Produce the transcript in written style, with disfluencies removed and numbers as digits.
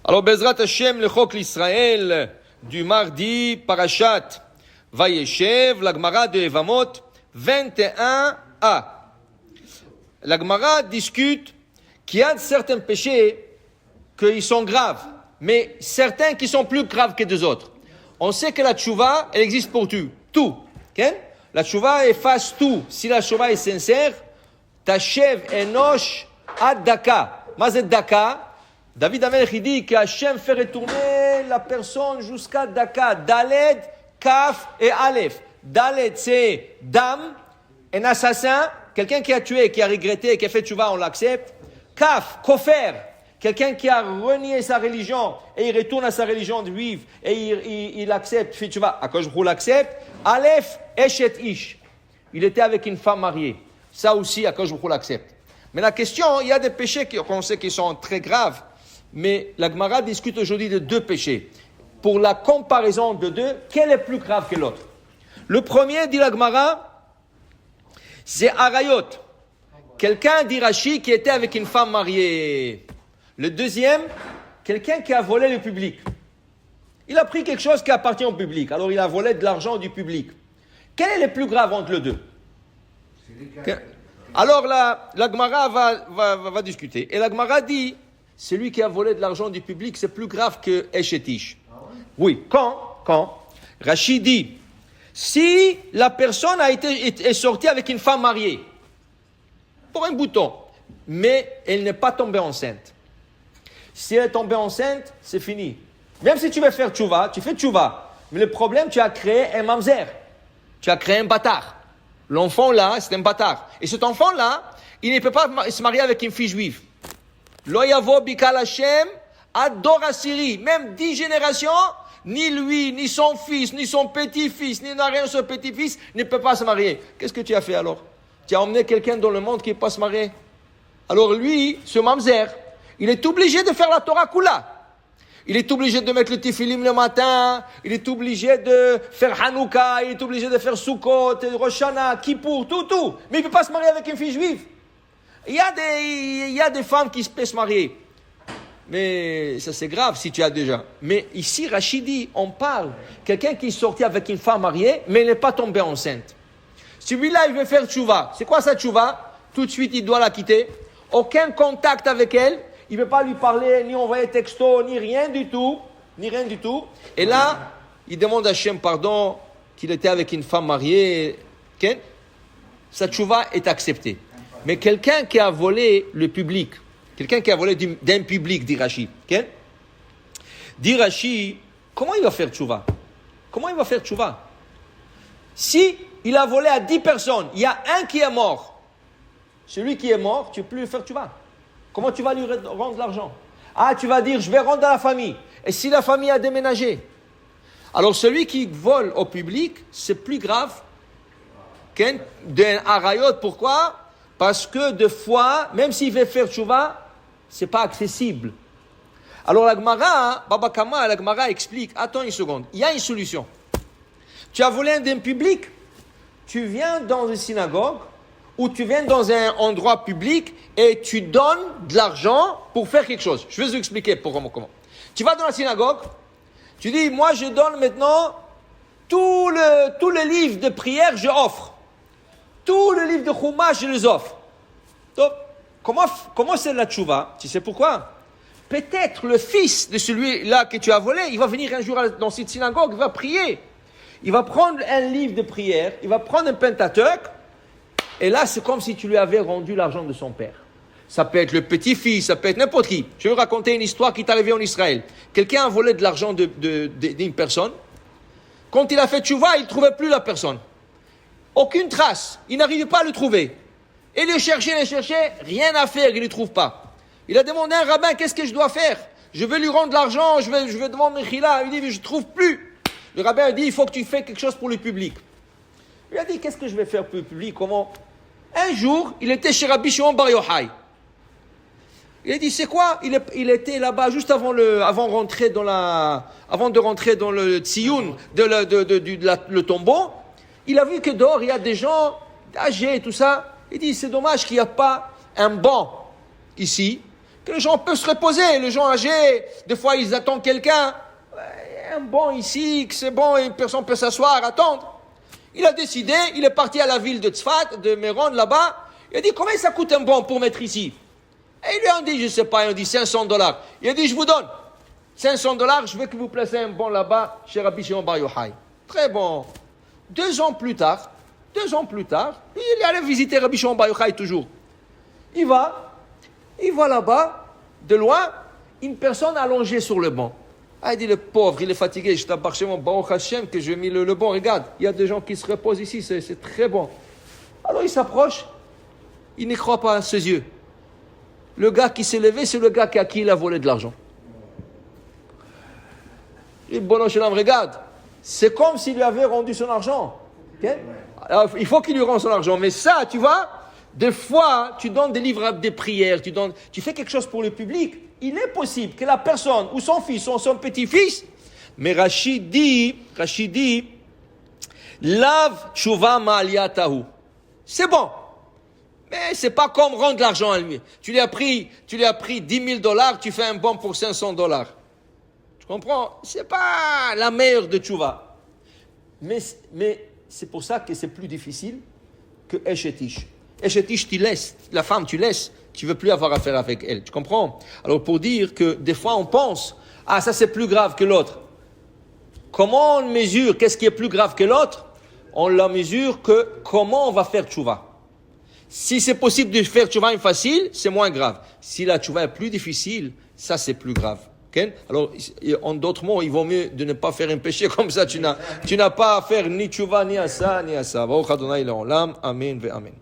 Alors, Bezrat Hashem, le Chok l'Israël du mardi, Parashat Vayeshev, la Gemara de Evamot, 21a. La Gemara discute qu'il y a certains péchés qui sont graves, mais certains qui sont plus graves que des autres. On sait que la tchouva, elle existe pour tout. Okay? La tchouva efface tout. Si la tchouva est sincère, Tashev enosh ad daka. Mazet daka. David Amelech il dit qu'Hachem fait retourner la personne jusqu'à daka. Daled, Kaf et Aleph. Daled, c'est dame, un assassin, quelqu'un qui a tué, qui a regretté, qui a fait tchouva, on l'accepte. Kaf, kofer, quelqu'un qui a renié sa religion et il retourne à sa religion juive et il accepte, fait tchouva, Akadosh Baruch Hu l'accepte. Aleph, Eshet Ish. Il était avec une femme mariée. Ça aussi, Akadosh Baruch Hu l'accepte. Mais la question, il y a des péchés qu'on sait qui sont très graves, mais la Gemara discute aujourd'hui de deux péchés. Pour la comparaison de deux, quel est plus grave que l'autre? Le premier, dit la Gemara, c'est Arayot. Quelqu'un, dit Rashi, qui était avec une femme mariée. Le deuxième, quelqu'un qui a volé le public. Il a pris quelque chose qui appartient au public. Alors il a volé de l'argent du public. Quel est le plus grave entre les deux? Alors la Gemara va discuter. Et la Gemara dit, celui qui a volé de l'argent du public, c'est plus grave que Eshetish. Oui, quand Rachid dit, si la personne est sortie avec une femme mariée, pour un bouton, mais elle n'est pas tombée enceinte. Si elle est tombée enceinte, c'est fini. Même si tu veux faire tchouva, tu fais tchouva. Mais le problème, tu as créé un mamzer. Tu as créé un bâtard. L'enfant là, c'est un bâtard. Et cet enfant-là, il ne peut pas se marier avec une fille juive. Lo yavo bikal Hashem ador asiri. Même 10 générations, ni lui, ni son fils, ni son petit-fils, ni rien son petit-fils ne peut pas se marier. Qu'est-ce que tu as fait alors? Tu as emmené quelqu'un dans le monde qui ne peut pas se marier. Alors lui, ce mamzer, il est obligé de faire la Torah Kula. Il est obligé de mettre le tefilim le matin, il est obligé de faire Hanouka, il est obligé de faire Sukkot, Rosh Hashanah, Kippour, tout. Mais il ne peut pas se marier avec une fille juive. Il y a des femmes qui peuvent se marier. Mais ça c'est grave si tu as déjà. Mais ici, Rachid dit, on parle, quelqu'un qui est sorti avec une femme mariée, mais il n'est pas tombé enceinte. Celui-là, il veut faire tchouva. C'est quoi sa tchouva? Tout de suite, il doit la quitter. Aucun contact avec elle. Il ne veut pas lui parler, ni envoyer texto, ni rien du tout. Et là, il demande à Hachem pardon qu'il était avec une femme mariée. Okay? Sa tchouva est acceptée. Mais quelqu'un qui a volé le public, quelqu'un qui a volé d'un public, dit Rashi. Okay? Dit Rashi, comment il va faire tchouva? Si il a volé à 10 personnes, il y a un qui est mort. Celui qui est mort, tu ne peux plus le faire tchouva. Comment tu vas lui rendre l'argent? Ah, tu vas dire, je vais rendre à la famille. Et si la famille a déménagé? Alors, celui qui vole au public, c'est plus grave d'un arayot. Pourquoi? Parce que des fois, même s'il veut faire tchouva, ce n'est pas accessible. Alors, la Gemara, Baba Kama, la Gemara explique, attends une seconde, il y a une solution. Tu as volé d'un public, tu viens dans une synagogue, ou tu viens dans un endroit public et tu donnes de l'argent pour faire quelque chose. Je vais vous expliquer comment. Tu vas dans la synagogue, tu dis, moi je donne maintenant tout le livre de prière, je offre. Tout le livre de Chumash, je les offre. Donc, comment c'est la tchouva? Tu sais pourquoi? Peut-être le fils de celui-là que tu as volé, il va venir un jour dans cette synagogue, il va prier. Il va prendre un livre de prière, il va prendre un Pentateuch, et là, c'est comme si tu lui avais rendu l'argent de son père. Ça peut être le petit-fils, ça peut être n'importe qui. Je vais vous raconter une histoire qui est arrivée en Israël. Quelqu'un a volé de l'argent d'une personne. Quand il a fait tchouva, il ne trouvait plus la personne. Aucune trace. Il n'arrivait pas à le trouver. Et il le cherchait, rien à faire, il ne le trouve pas. Il a demandé à un rabbin, qu'est-ce que je dois faire? Je veux lui rendre de l'argent, je vais demander Mechila. Il dit, je ne trouve plus. Le rabbin a dit, il faut que tu fasses quelque chose pour le public. Il a dit, qu'est-ce que je vais faire pour le public? Comment? Un jour, il était chez Rabbi Shimon Bar Yochai. Il a dit, c'est quoi? Il était là-bas juste avant de rentrer dans le tziyun, le tombeau. Il a vu que dehors, il y a des gens âgés et tout ça. Il dit, c'est dommage qu'il n'y a pas un banc ici, que les gens peuvent se reposer, les gens âgés, des fois ils attendent quelqu'un, un bon ici, que c'est bon, une personne peut s'asseoir, attendre. Il a décidé, il est parti à la ville de Tzfat, de Méron, là-bas, il a dit, combien ça coûte un bon pour mettre ici? Et ils lui ont dit, je ne sais pas, ils ont dit $500. Il a dit, je vous donne $500, je veux que vous placez un bon là-bas chez Rabbi Shimon Bar Yochai. Très bon. 2 ans plus tard, il est allé visiter Rabbi Shimon Bar Yochai toujours. Il voit là-bas, de loin, une personne allongée sur le banc. Ah, il dit, le pauvre, il est fatigué, je t'abbarre chez mon Baruch Hashem, que j'ai mis le banc, regarde, il y a des gens qui se reposent ici, c'est très bon. Alors il s'approche, il n'y croit pas à ses yeux. Le gars qui s'est levé, c'est le gars à qui il a volé de l'argent. Il dit, bon, je regarde, c'est comme s'il lui avait rendu son argent. Okay? Alors, il faut qu'il lui rende son argent, mais ça, tu vois, des fois, tu donnes des livres, des prières, tu fais quelque chose pour le public. Il est possible que la personne, ou son fils, ou son petit-fils, mais Rachid dit, lave tshuva ma'aliyatahu. C'est bon. Mais c'est pas comme rendre l'argent à lui. Tu lui as pris $10,000, tu fais un bon pour $500. Tu comprends? C'est pas la meilleure de tshuva. Mais c'est pour ça que c'est plus difficile que Eshetish. Eshetish, tu laisses. La femme, tu laisses. Tu veux plus avoir affaire avec elle. Tu comprends? Alors, pour dire que des fois, on pense, ça c'est plus grave que l'autre. Comment on mesure qu'est-ce qui est plus grave que l'autre? On la mesure que comment on va faire tchouva. Si c'est possible de faire tchouva facile, c'est moins grave. Si la tchouva est plus difficile, ça c'est plus grave. Okay? Alors, en d'autres mots, il vaut mieux de ne pas faire un péché comme ça. Tu n'as pas à faire ni tchouva, ni à ça, ni à ça. Baruch Adonai l'olam. Amen ve amen.